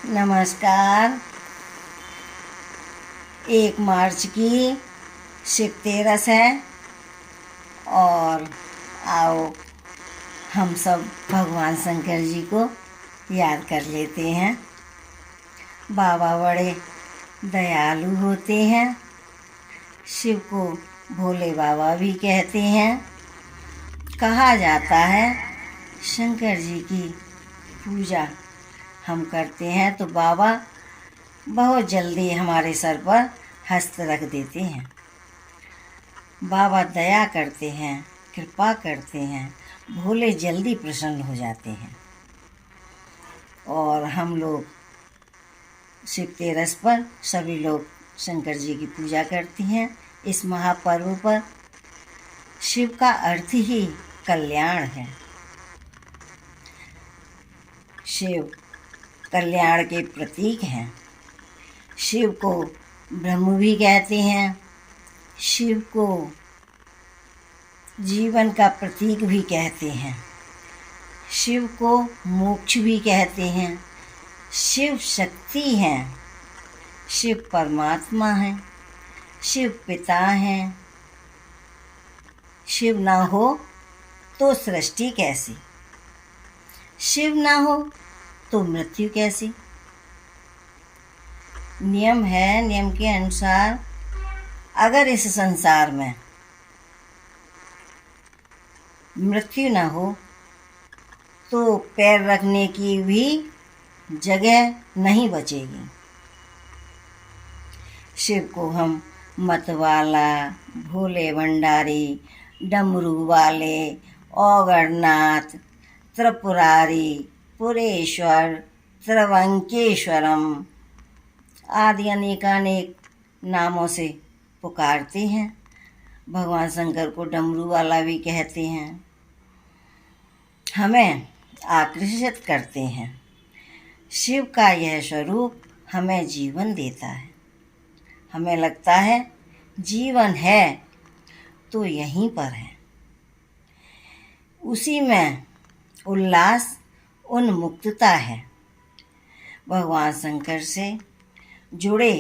नमस्कार। 1 मार्च की शिव तेरस है और आओ हम सब भगवान शंकर जी को याद कर लेते हैं। बाबा बड़े दयालु होते हैं। शिव को भोले बाबा भी कहते हैं। कहा जाता है शंकर जी की पूजा हम करते हैं तो बाबा बहुत जल्दी हमारे सर पर हस्त रख देते हैं। बाबा दया करते हैं, कृपा करते हैं, भोले जल्दी प्रसन्न हो जाते हैं। और हम लोग शिव तेरस पर सभी लोग शंकर जी की पूजा करती हैं। इस महापर्व पर शिव का अर्थ ही कल्याण है। शिव कल्याण के प्रतीक हैं। शिव को ब्रह्म भी कहते हैं। शिव को जीवन का प्रतीक भी कहते हैं। शिव को मोक्ष भी कहते हैं। शिव शक्ति हैं। शिव परमात्मा हैं। शिव पिता हैं। शिव ना हो तो सृष्टि कैसी? शिव ना हो तो मृत्यु कैसी? नियम है, नियम के अनुसार अगर इस संसार में मृत्यु ना हो तो पैर रखने की भी जगह नहीं बचेगी। शिव को हम मतवाला, भोले भंडारी, डमरू वाले, औगरनाथ, त्रिपुरारी, पुरेश्वर, त्रिवंकेश्वरम आदि अनेकानेक नामों से पुकारते हैं। भगवान शंकर को डमरू वाला भी कहते हैं। हमें आकर्षित करते हैं। शिव का यह स्वरूप हमें जीवन देता है। हमें लगता है जीवन है तो यहीं पर है। उसी में उल्लास, उन्मुक्तता है। भगवान शंकर से जुड़े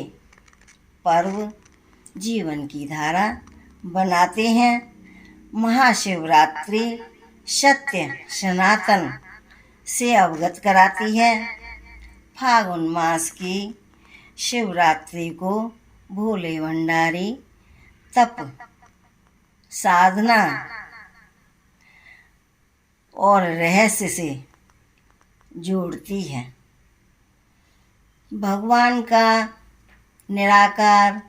पर्व जीवन की धारा बनाते हैं। महाशिवरात्रि सत्य सनातन से अवगत कराती है। फागुन मास की शिवरात्रि को भोले भंडारी तप, साधना और रहस्य से जोड़ती है। भगवान का निराकार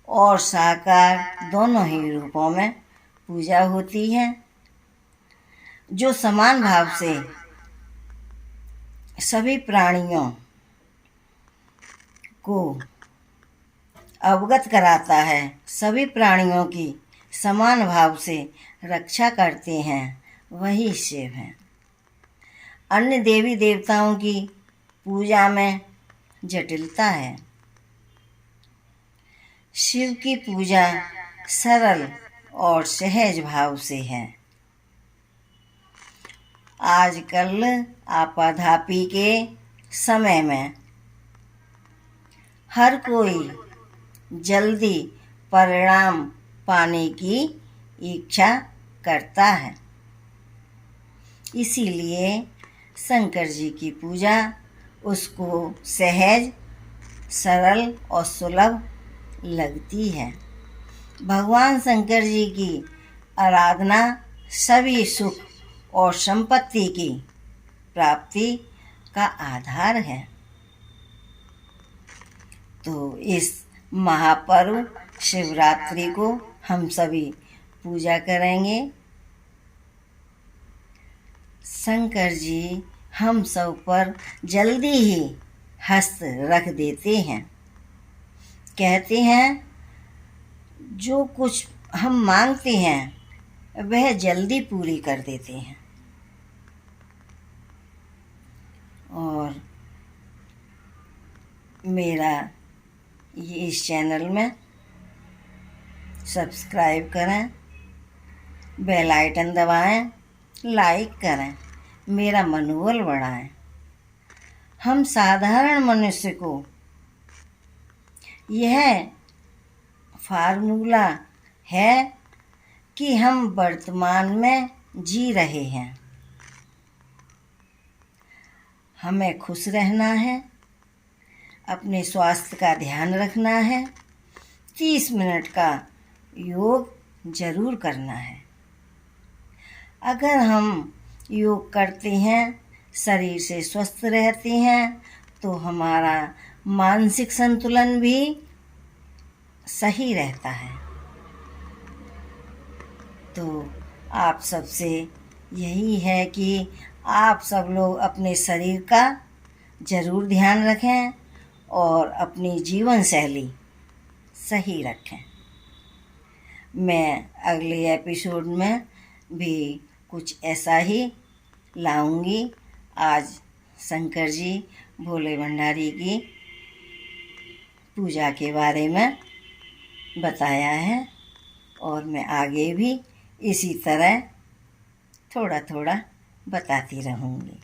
और साकार दोनों ही रूपों में पूजा होती है। जो समान भाव से सभी प्राणियों को अवगत कराता है, सभी प्राणियों की समान भाव से रक्षा करते हैं, वही शिव हैं। अन्य देवी देवताओं की पूजा में जटिलता है। शिव की पूजा सरल और सहज भाव से है। आजकल आपाधापी के समय में हर कोई जल्दी परिणाम पाने की इच्छा करता है। इसीलिए शंकर जी की पूजा उसको सहज, सरल और सुलभ लगती है। भगवान शंकर जी की आराधना सभी सुख और संपत्ति की प्राप्ति का आधार है। तो इस महापर्व शिवरात्रि को हम सभी पूजा करेंगे। शंकर जी हम सब पर जल्दी ही हस्त रख देते हैं। कहते हैं जो कुछ हम मांगते हैं वह जल्दी पूरी कर देते हैं। और मेरा ये इस चैनल में सब्सक्राइब करें, बेल आइकन दबाएं, लाइक करें, मेरा मनोबल बढ़ाएं। हम साधारण मनुष्य को यह फार्मूला है कि हम वर्तमान में जी रहे हैं। हमें खुश रहना है, अपने स्वास्थ्य का ध्यान रखना है, 30 मिनट का योग जरूर करना है। अगर हम योग करते हैं, शरीर से स्वस्थ रहते हैं, तो हमारा मानसिक संतुलन भी सही रहता है। तो आप सबसे यही है कि आप सब लोग अपने शरीर का ज़रूर ध्यान रखें और अपनी जीवन शैली सही रखें। मैं अगले एपिसोड में भी कुछ ऐसा ही लाऊंगी। आज शंकर जी भोले भंडारी की पूजा के बारे में बताया है और मैं आगे भी इसी तरह थोड़ा थोड़ा बताती रहूँगी।